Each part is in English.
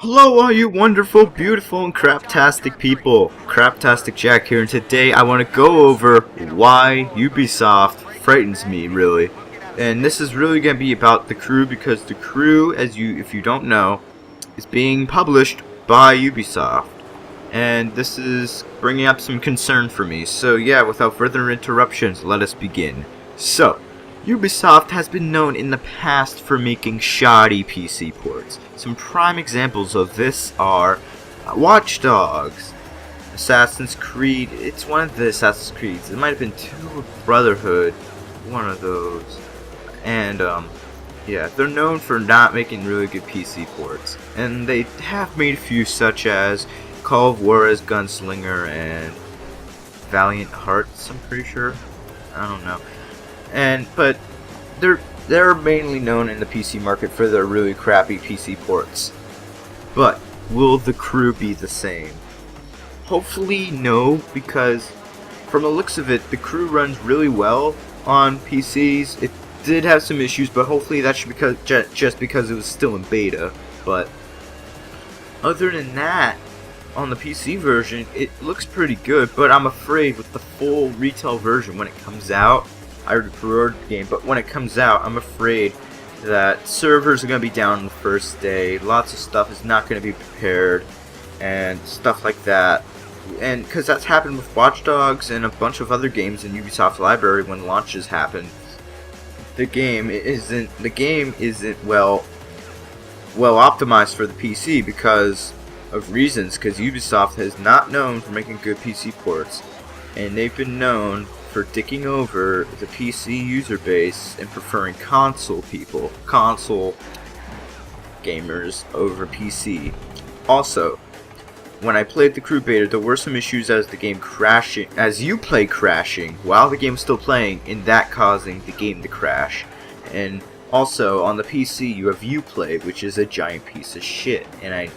Hello all you wonderful, beautiful, and craptastic people. CraptasticJack here, and today I want to go over why Ubisoft frightens me, really. And this is really going to be about The Crew, because The Crew, if you don't know, is being published by Ubisoft. And this is bringing up some concern for me. So yeah, without further interruptions, let us begin. So, Ubisoft has been known in the past for making shoddy PC ports. Some prime examples of this are Watch Dogs, Assassin's Creed. It's one of the Assassin's Creeds. It might have been 2 Brotherhood, one of those. And yeah, they're known for not making really good PC ports. And they have made a few, such as Call of Juarez Gunslinger and Valiant Hearts, I'm pretty sure. I don't know. But they're mainly known in the PC market for their really crappy PC ports. But will The Crew be the same? Hopefully no, because from the looks of it, The Crew runs really well on PCs. It did have some issues, but hopefully that's just because it was still in beta. But other than that, on the PC version, it looks pretty good. But I'm afraid with the full retail version when it comes out, I already pre-ordered the game, but when it comes out, I'm afraid that servers are going to be down on the first day, lots of stuff is not going to be prepared, and stuff like that. And because that's happened with Watch Dogs and a bunch of other games in Ubisoft's library when launches happen. The game isn't well optimized for the PC because of reasons, because Ubisoft is not known for making good PC ports, and they've been known for dicking over the PC user base and preferring console gamers over PC. Also, when I played the Crew beta, there were some issues as you play crashing while the game was still playing, and that causing the game to crash. And also on the PC you have Uplay, which is a giant piece of shit, and I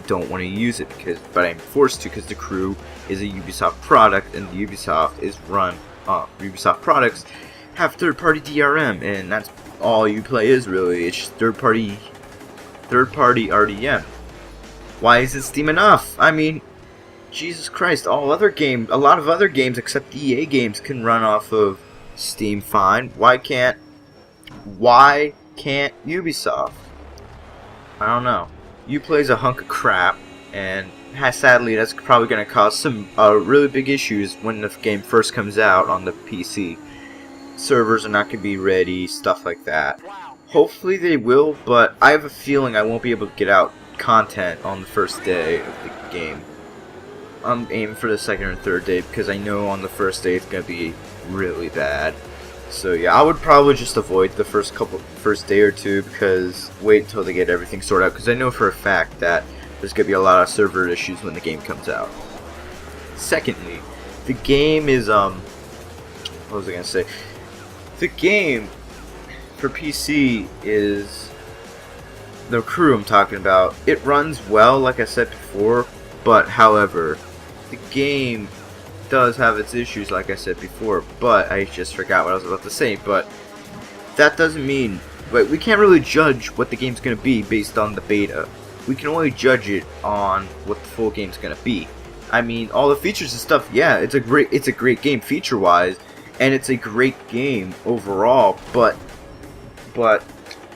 don't want to use it but I'm forced to because The Crew is a Ubisoft product, and the Ubisoft products have third-party DRM, and that's all Uplay is really. It's just third-party RDM. Why isn't Steam enough? I mean, Jesus Christ! A lot of other games except EA games can run off of Steam fine. Why can't Ubisoft? I don't know. Uplay's a hunk of crap, and sadly that's probably going to cause some really big issues when the game first comes out on the PC. Servers are not going to be ready, stuff like that. Hopefully they will, but I have a feeling I won't be able to get out content on the first day of the game. I'm aiming for the second or third day because I know on the first day it's going to be really bad. So yeah, I would probably just avoid the first day or two, because wait until they get everything sorted out, because I know for a fact that there's going to be a lot of server issues when the game comes out. Secondly, the game is, what was I going to say? The game for PC is The Crew I'm talking about. It runs well, like I said before, but however, the game does have its issues, like I said before, but I just forgot what I was about to say. But that doesn't mean, we can't really judge what the game's going to be based on the beta. We can only judge it on what the full game's gonna be. I mean, all the features and stuff, yeah, it's a great game feature-wise, and it's a great game overall, but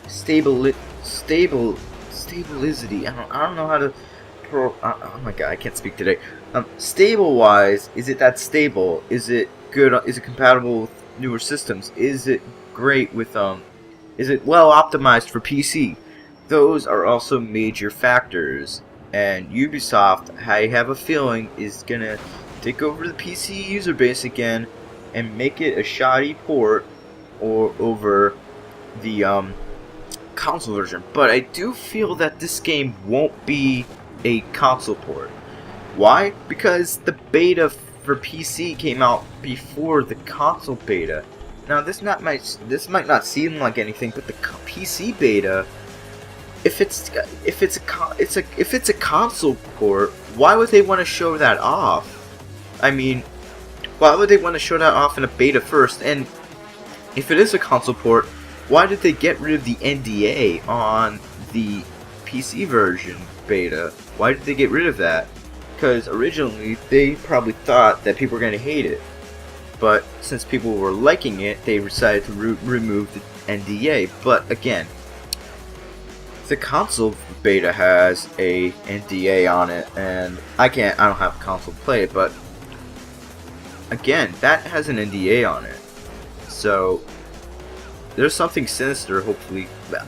stability, I don't know how to oh my god, I can't speak today. Stable-wise, is it that stable? Is it good? Is it compatible with newer systems? Is it great with is it well optimized for PC? Those are also major factors, and Ubisoft, I have a feeling, is gonna take over the PC user base again and make it a shoddy port over the console version. But I do feel that this game won't be a console port. Why? Because the beta for PC came out before the console beta. Now this might not seem like anything, but the PC beta, if it's a console port, why would they want to show that off? I mean, why would they want to show that off in a beta first? And if it is a console port, why did they get rid of the NDA on the PC version beta, why did they get rid of that? Because originally they probably thought that people were going to hate it. But since people were liking it, they decided to remove the NDA. But again, the console beta has a NDA on it, and I don't have a console to play it, but again, that has an NDA on it. So there's something sinister, hopefully,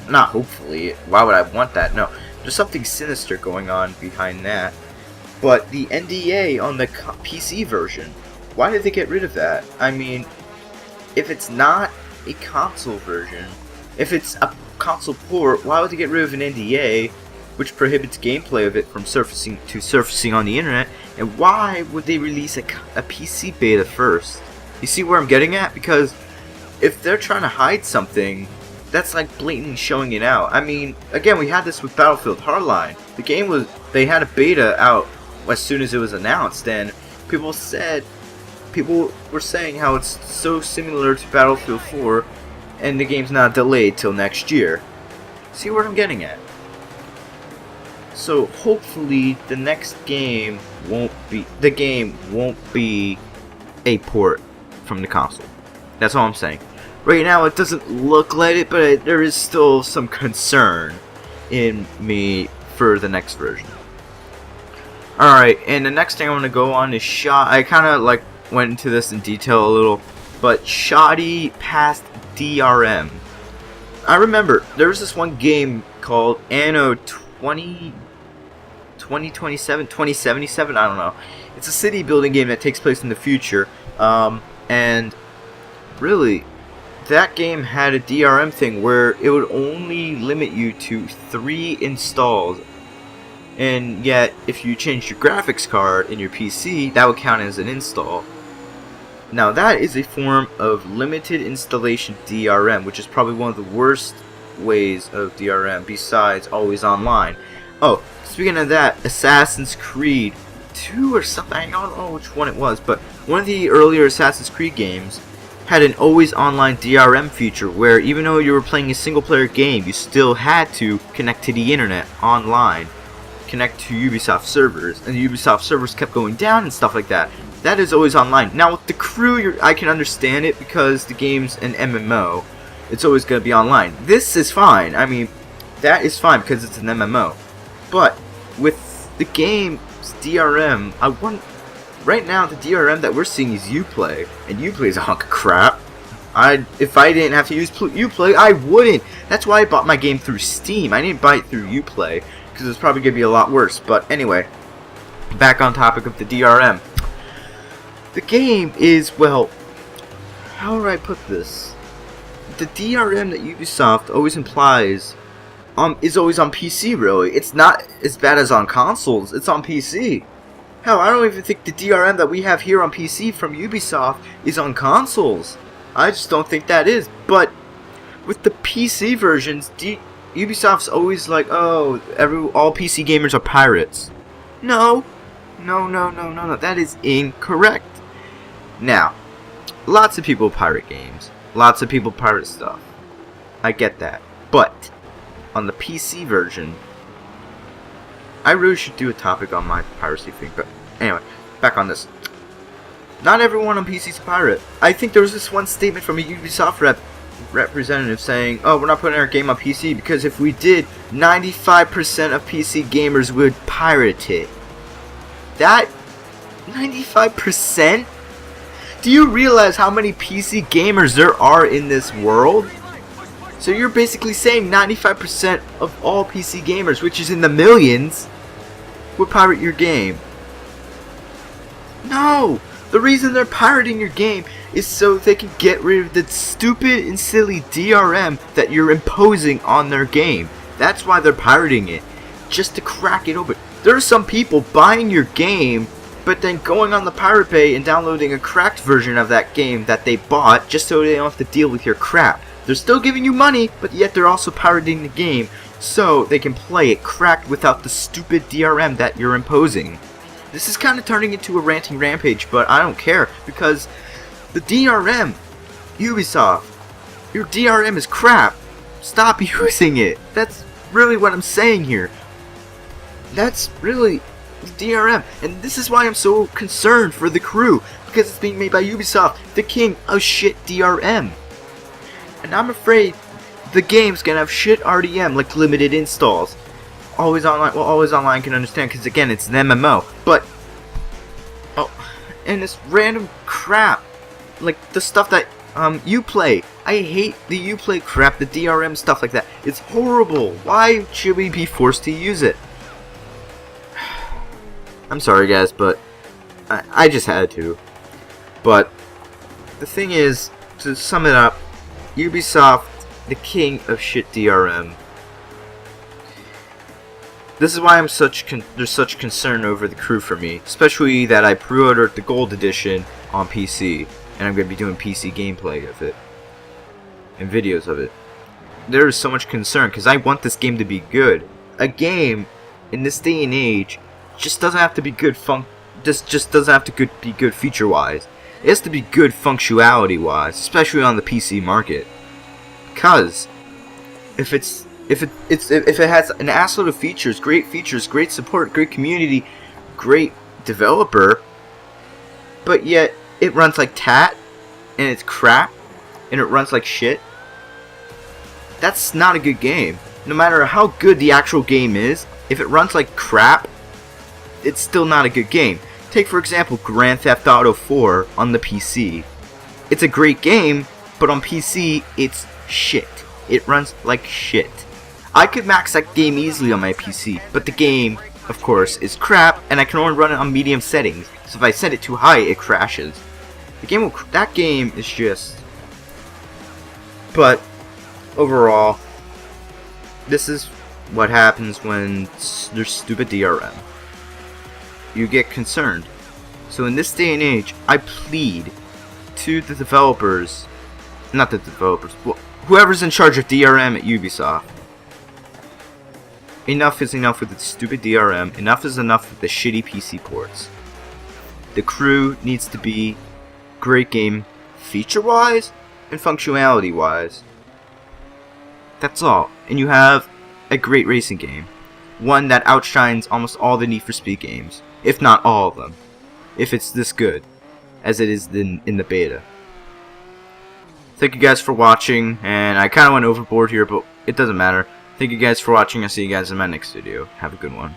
not hopefully, why would I want that? No, there's something sinister going on behind that. But the NDA on the PC version, why did they get rid of that? I mean, if it's not a console version, if it's a console port, why would they get rid of an NDA which prohibits gameplay of it from surfacing on the internet? And why would they release a PC beta first? You see where I'm getting at? Because if they're trying to hide something, that's like blatantly showing it out. I mean, again, we had this with Battlefield Hardline. The game they had a beta out as soon as it was announced, and people were saying how it's so similar to Battlefield 4, and the game's not delayed till next year. See what I'm getting at? So hopefully the next game won't be a port from the console. That's all I'm saying. Right now it doesn't look like it, but there is still some concern in me for the next version. Alright, and the next thing I want to go on is I kind of like went into this in detail a little, but shoddy past DRM. I remember there was this one game called Anno 2077, I don't know. It's a city building game that takes place in the future, and really, that game had a DRM thing where it would only limit you to 3 installs, and yet if you changed your graphics card in your PC, that would count as an install. Now that is a form of limited installation DRM, which is probably one of the worst ways of DRM besides always online. Oh, speaking of that, Assassin's Creed 2 or something, I don't know which one it was, but one of the earlier Assassin's Creed games had an always online DRM feature where even though you were playing a single player game, you still had to connect to the internet online, connect to Ubisoft servers, and the Ubisoft servers kept going down and stuff like that. That is always online. Now with the crew, I can understand it because the game's an MMO. It's always going to be online. This is fine. I mean, that is fine because it's an MMO. But with the game's DRM, right now the DRM that we're seeing is Uplay, and Uplay is a hunk of crap. If I didn't have to use Uplay, I wouldn't. That's why I bought my game through Steam. I didn't buy it through Uplay because it's probably going to be a lot worse. But anyway, back on topic of the DRM. The game is, well, how do I put this? The DRM that Ubisoft always implies is always on PC, really. It's not as bad as on consoles. It's on PC. Hell, I don't even think the DRM that we have here on PC from Ubisoft is on consoles. I just don't think that is. But with the PC versions, Ubisoft's always like, oh, all PC gamers are pirates. No. No. That is incorrect. Now, lots of people pirate games. Lots of people pirate stuff. I get that. But on the PC version, I really should do a topic on my piracy thing. But anyway, back on this. Not everyone on PC is a pirate. I think there was this one statement from a Ubisoft representative saying, oh, we're not putting our game on PC because if we did, 95% of PC gamers would pirate it. That 95%? Do you realize how many PC gamers there are in this world? So you're basically saying 95% of all PC gamers, which is in the millions, would pirate your game. No! The reason they're pirating your game is so they can get rid of the stupid and silly DRM that you're imposing on their game. That's why they're pirating it. Just to crack it open. There are some people buying your game, but then going on the Pirate Bay and downloading a cracked version of that game that they bought just so they don't have to deal with your crap. They're still giving you money, but yet they're also pirating the game so they can play it cracked without the stupid DRM that you're imposing. This is kind of turning into a ranting rampage, but I don't care because the DRM, Ubisoft, your DRM is crap. Stop using it. really what I'm saying here. That's really DRM, and this is why I'm so concerned for The Crew, because it's being made by Ubisoft, the king of shit DRM. And I'm afraid the game's gonna have shit RDM, like limited installs. Always online, well, always online can understand, because again, it's an MMO, but and this random crap, like the stuff that Uplay. I hate the Uplay crap, the DRM stuff like that. It's horrible. Why should we be forced to use it? I'm sorry guys, but I just had to. But the thing is, to sum it up, Ubisoft, the king of shit DRM. This is why there's such concern over The Crew for me, especially that I pre-ordered the Gold Edition on PC, and I'm going to be doing PC gameplay of it and videos of it. There is so much concern because I want this game to be good. A game in this day and age just doesn't have to be good just doesn't have to be good feature-wise. It has to be good functionality-wise, especially on the PC market. Because if it has an assload of features, great support, great community, great developer, but yet it runs like tat, and it's crap, and it runs like shit, that's not a good game. No matter how good the actual game is, if it runs like crap, it's still not a good game. Take for example Grand Theft Auto 4 on the PC. It's a great game, but on PC it's shit. It runs like shit. I could max that game easily on my PC, but the game, of course, is crap, and I can only run it on medium settings. So if I set it too high, it crashes. That game is just. But overall, this is what happens when there's stupid DRM. You get concerned. So in this day and age, I plead to the developers, not the developers, whoever's in charge of DRM at Ubisoft. Enough is enough with the stupid DRM. Enough is enough with the shitty PC ports. The Crew needs to be great game feature-wise and functionality-wise. That's all. And you have a great racing game. One that outshines almost all the Need for Speed games. If not all of them. If it's this good. As it is in the beta. Thank you guys for watching. And I kind of went overboard here, but it doesn't matter. Thank you guys for watching. I'll see you guys in my next video. Have a good one.